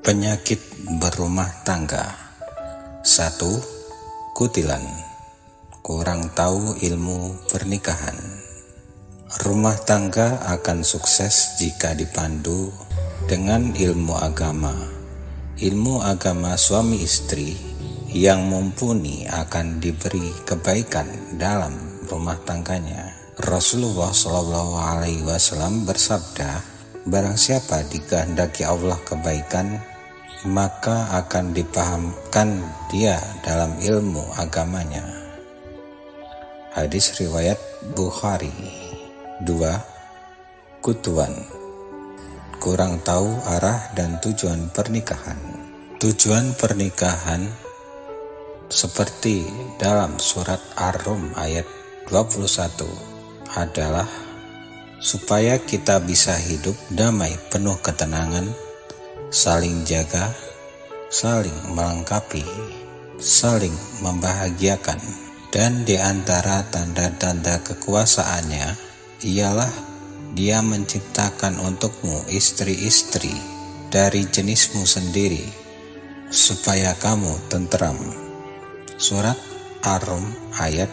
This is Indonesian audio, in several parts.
Penyakit berumah tangga. 1. Kutilan. Kurang tahu ilmu pernikahan. Rumah tangga akan sukses jika dipandu dengan ilmu agama. Ilmu agama suami istri yang mumpuni akan diberi kebaikan dalam rumah tangganya. Rasulullah SAW bersabda, barang siapa dikehendaki Allah kebaikan, maka akan dipahamkan dia dalam ilmu agamanya. Hadis riwayat Bukhari. 2. Kutuan. Kurang tahu arah dan tujuan pernikahan. Tujuan pernikahan seperti dalam surat Ar-Rum ayat 21 adalah supaya kita bisa hidup damai penuh ketenangan, saling jaga, saling melengkapi, saling membahagiakan. Dan di antara tanda-tanda kekuasaannya ialah Dia menciptakan untukmu istri-istri dari jenismu sendiri supaya kamu tentram. Surat Ar-Rum ayat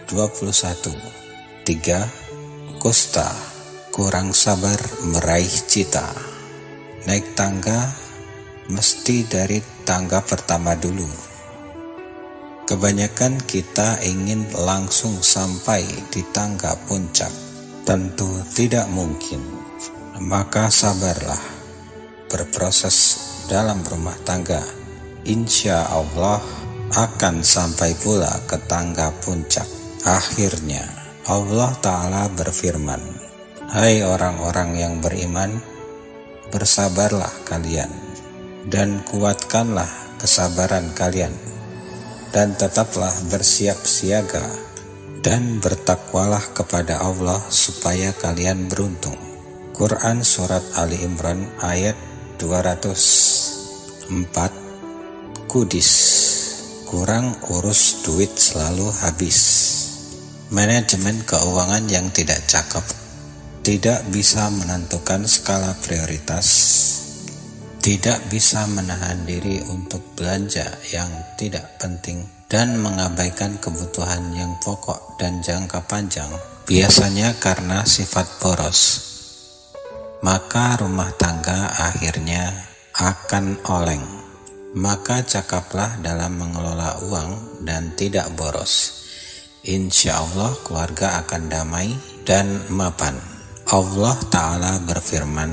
21. 3. Kusta. Kurang sabar meraih cita. Naik tangga mesti dari tangga pertama dulu. Kebanyakan kita ingin langsung sampai di tangga puncak. Tentu tidak mungkin. Maka sabarlah berproses dalam rumah tangga. Insya Allah akan sampai pula ke tangga puncak. Akhirnya Allah Ta'ala berfirman, hai orang-orang yang beriman, bersabarlah kalian dan kuatkanlah kesabaran kalian, dan tetaplah bersiap siaga dan bertakwalah kepada Allah supaya kalian beruntung. Quran Surat Ali Imran ayat 204. Kudis. Kurang urus duit selalu habis. Manajemen keuangan yang tidak cakep, tidak bisa menentukan skala prioritas, tidak bisa menahan diri untuk belanja yang tidak penting, dan mengabaikan kebutuhan yang pokok dan jangka panjang, biasanya karena sifat boros. Maka rumah tangga akhirnya akan oleng. Maka cakaplah dalam mengelola uang dan tidak boros. Insya Allah keluarga akan damai dan mapan. Allah Ta'ala berfirman,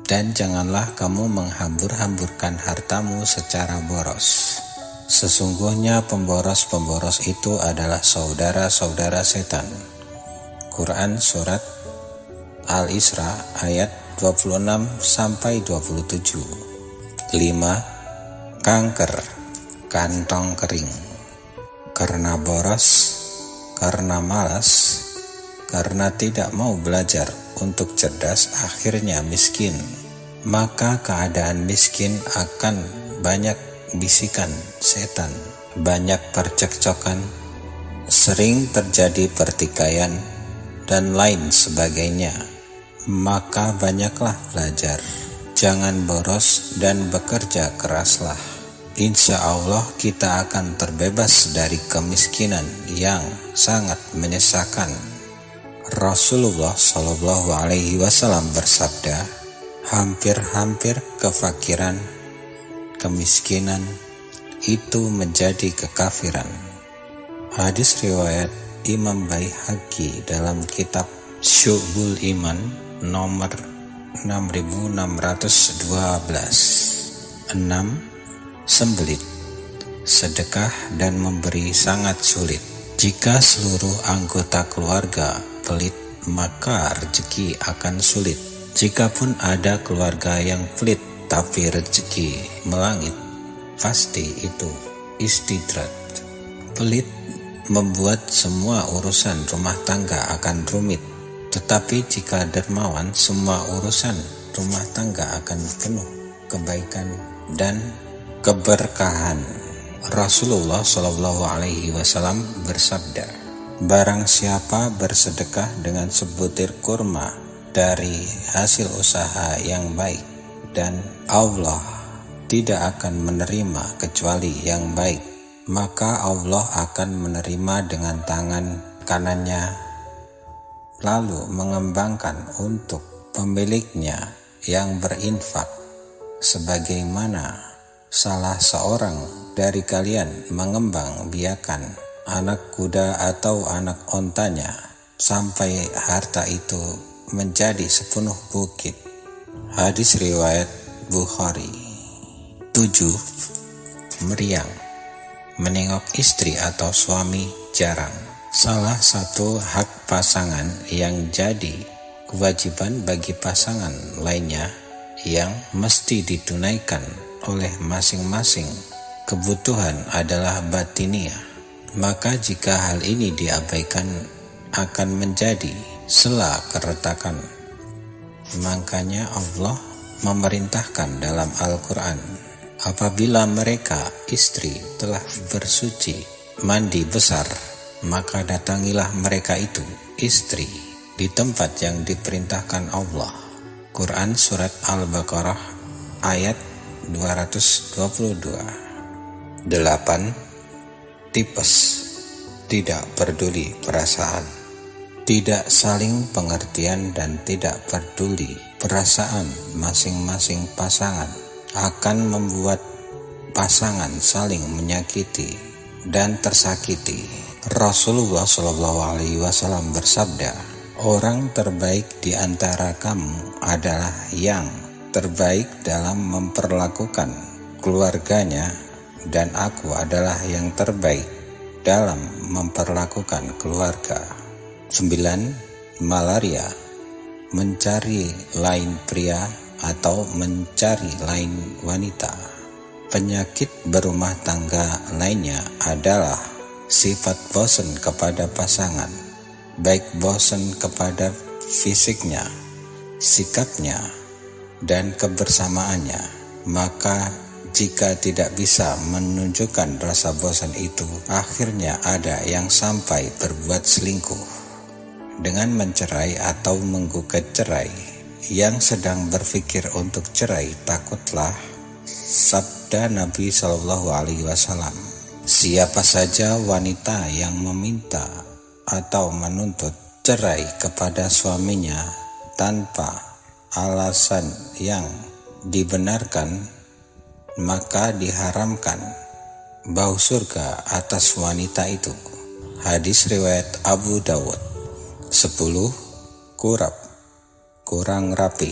dan janganlah kamu menghambur-hamburkan hartamu secara boros. Sesungguhnya pemboros-pemboros itu adalah saudara-saudara setan. Quran Surat Al-Isra ayat 26-27. 5. Kanker, kantong kering. Karena boros, karena malas, karena tidak mau belajar untuk cerdas, akhirnya miskin. Maka keadaan miskin akan banyak bisikan setan, banyak percekcokan, sering terjadi pertikaian, dan lain sebagainya. Maka banyaklah belajar, jangan boros dan bekerja keraslah. Insya Allah kita akan terbebas dari kemiskinan yang sangat menyesakan. Rasulullah SAW bersabda, hampir-hampir kefakiran, kemiskinan itu menjadi kekafiran. Hadis riwayat Imam Baihaqi dalam kitab Syu'bul Iman nomor 6612. 6. Sembelit. Sedekah dan memberi sangat sulit. Jika seluruh anggota keluarga pelit, maka rezeki akan sulit. Jikapun ada keluarga yang pelit tapi rezeki melangit, pasti itu istidrat. Pelit membuat semua urusan rumah tangga akan rumit, tetapi jika dermawan, semua urusan rumah tangga akan penuh kebaikan dan keberkahan. Rasulullah SAW bersabda, barang siapa bersedekah dengan sebutir kurma dari hasil usaha yang baik, dan Allah tidak akan menerima kecuali yang baik, maka Allah akan menerima dengan tangan kanannya, lalu mengembangkan untuk pemiliknya yang berinfak, sebagaimana salah seorang dari kalian mengembang biakan anak kuda atau anak ontanya sampai harta itu menjadi sepenuh bukit. Hadis riwayat Bukhari. 7. Meriang. Menengok istri atau suami jarang. Salah satu hak pasangan yang jadi kewajiban bagi pasangan lainnya yang mesti ditunaikan oleh masing-masing kebutuhan adalah batiniah. Maka jika hal ini diabaikan akan menjadi sela keretakan. Makanya Allah memerintahkan dalam Al-Quran, apabila mereka istri telah bersuci mandi besar, maka datangilah mereka itu istri di tempat yang diperintahkan Allah. Quran Surat Al-Baqarah ayat 222. 8. Tipes. Tidak peduli perasaan. Tidak saling pengertian dan tidak peduli perasaan masing-masing pasangan akan membuat pasangan saling menyakiti dan tersakiti. Rasulullah SAW bersabda, orang terbaik di antara kamu adalah yang terbaik dalam memperlakukan keluarganya, dan aku adalah yang terbaik dalam memperlakukan keluarga. 9. Malaria. Mencari lain pria atau mencari lain wanita. Penyakit berumah tangga lainnya adalah sifat bosan kepada pasangan, baik bosan kepada fisiknya, sikapnya, dan kebersamaannya. Maka jika tidak bisa menunjukkan rasa bosan itu, akhirnya ada yang sampai berbuat selingkuh dengan mencerai atau menggugat cerai. Yang sedang berpikir untuk cerai, takutlah sabda Nabi SAW, siapa saja wanita yang meminta atau menuntut cerai kepada suaminya tanpa alasan yang dibenarkan, maka diharamkan bau surga atas wanita itu. Hadis riwayat Abu Dawud. 10. Kurang rapi.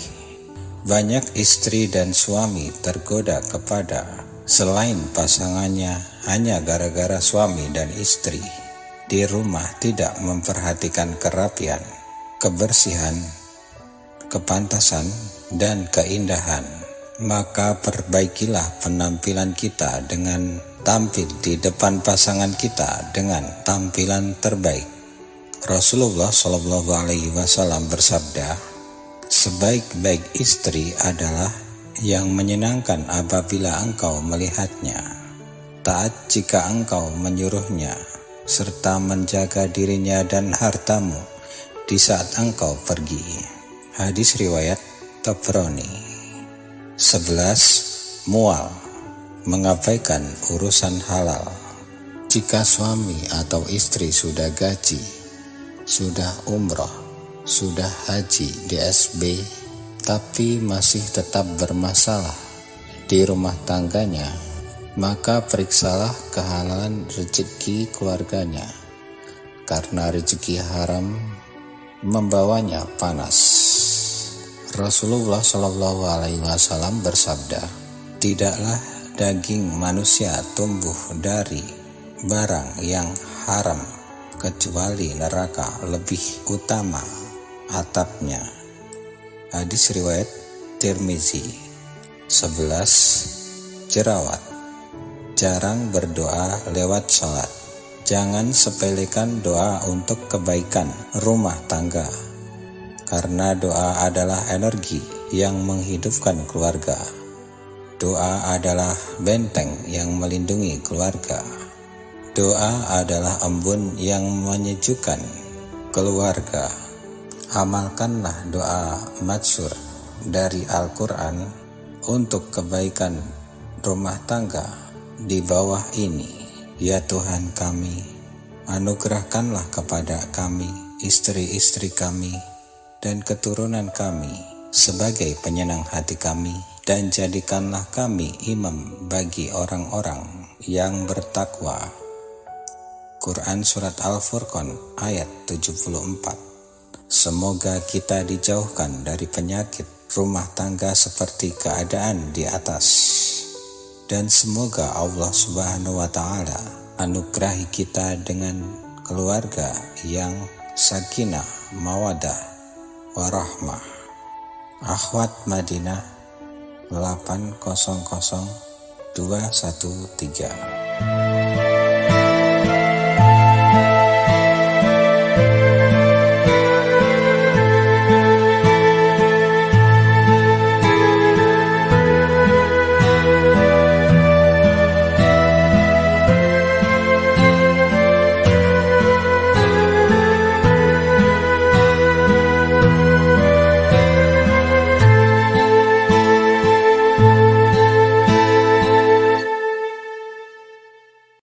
Banyak istri dan suami tergoda kepada selain pasangannya hanya gara-gara suami dan istri di rumah tidak memperhatikan kerapian, kebersihan, kepantasan, dan keindahan. Maka perbaikilah penampilan kita dengan tampil di depan pasangan kita dengan tampilan terbaik. Rasulullah SAW bersabda, sebaik-baik istri adalah yang menyenangkan apabila engkau melihatnya, taat jika engkau menyuruhnya, serta menjaga dirinya dan hartamu di saat engkau pergi. Hadis riwayat Tabrani. 11. Mual. Mengabaikan urusan halal. Jika suami atau istri sudah gaji, sudah umroh, sudah haji DSB, tapi masih tetap bermasalah di rumah tangganya, maka periksalah kehalalan rezeki keluarganya, karena rezeki haram membawanya panas. Rasulullah SAW bersabda, tidaklah daging manusia tumbuh dari barang yang haram kecuali neraka lebih utama atapnya. Hadis riwayat Tirmizi. 11. Jerawat. Jarang berdoa lewat salat. Jangan sepelekan doa untuk kebaikan rumah tangga, karena doa adalah energi yang menghidupkan keluarga. Doa adalah benteng yang melindungi keluarga. Doa adalah embun yang menyejukkan keluarga. Amalkanlah doa matsur dari Al-Quran untuk kebaikan rumah tangga di bawah ini. Ya Tuhan kami, anugerahkanlah kepada kami, istri-istri kami, dan keturunan kami sebagai penyenang hati kami, dan jadikanlah kami imam bagi orang-orang yang bertakwa. Quran Surat Al-Furqan ayat 74. Semoga kita dijauhkan dari penyakit rumah tangga seperti keadaan di atas, dan semoga Allah Subhanahu wa Ta'ala anugerahi kita dengan keluarga yang sakinah, mawadah, warahmah. Akhwat Madinah 800213